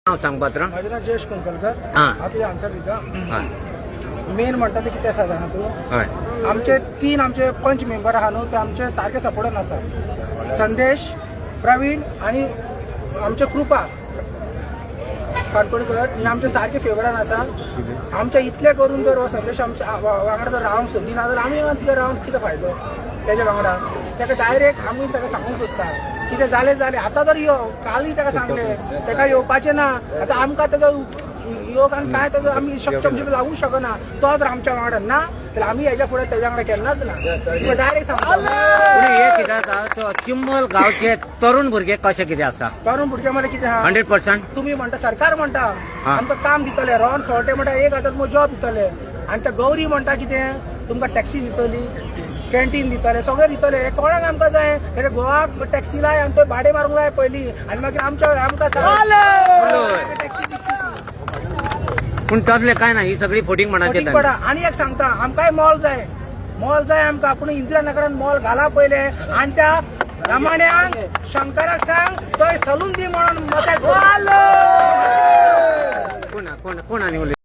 नाव सांग पात्र. माझे नाव जयेश कुंकलकर. हां. आता आन्सर दिता. हय मेन म्हणटा ते कितें आसा जाणा तूं, हय आमचे 3 आमचे पंच मेंबर आहा न्हू ते आमचे सारखे सपोर्टान आसा. संदेश, प्रवीण आणि आमचे कृपा काणकोणकर हे आमचे सारखे फेवरान आसा. आमचे इतले करून जर हो संदेश आमच्या वांगडा जर रावंक सोदिना जाल्यार आमी तिथे रावन कितें फायदो तेज्या वांगडा. ताका डायरेक्ट आमी ताका सांगूंक सोदता कितें जालें जालें. आतां जर यो कालय ताका सांगलें ताका येवपाचें ना. आतां आमकां ताजो योग आनी काय ताजो आमी सक्षमशीप लावूंक शकना. तो जर आमच्या वांगडा ना जाल्यार आमी हेज्या फुडें तेज्या वांगडा केन्नाच ना. डायरेक्ट सांगता. पुढे हे कितें आसा तो चिंबल गांवचे तरुण भुरगे कशे कितें आसा तरुण भुरग्यां मरे कितें आहा 100%. तुम्ही म्हणटा सरकार म्हणटा हां. आमकां काम दितले. रॉन खंवटे म्हणटा 1000 जॉब दितले. आनी ते गौरी म्हणटा कितें तुमकां टॅक्सी दितली, कॅन्टीन दितले, सगळें दितले. हे कोणाक आमकां जाय. तेजे गोवाक टॅक्सी लाय आनी तो भाडें मारूंक जाय पयलीं आनी मागीर आमच्या आमकां टॅक्सी पूण तसले काय ना, ही सगळी फोटींग म्हणाचे फटीक पडा. आनी एक सांगता आमकांय मॉल जाय आमकां. पूण इंदिरानगरान मॉल घाला पयले आनी त्या रमाण्यांक शंकराक सांग तो सलून दी म्हणून मसाज कोण कोण कोण आनी उलय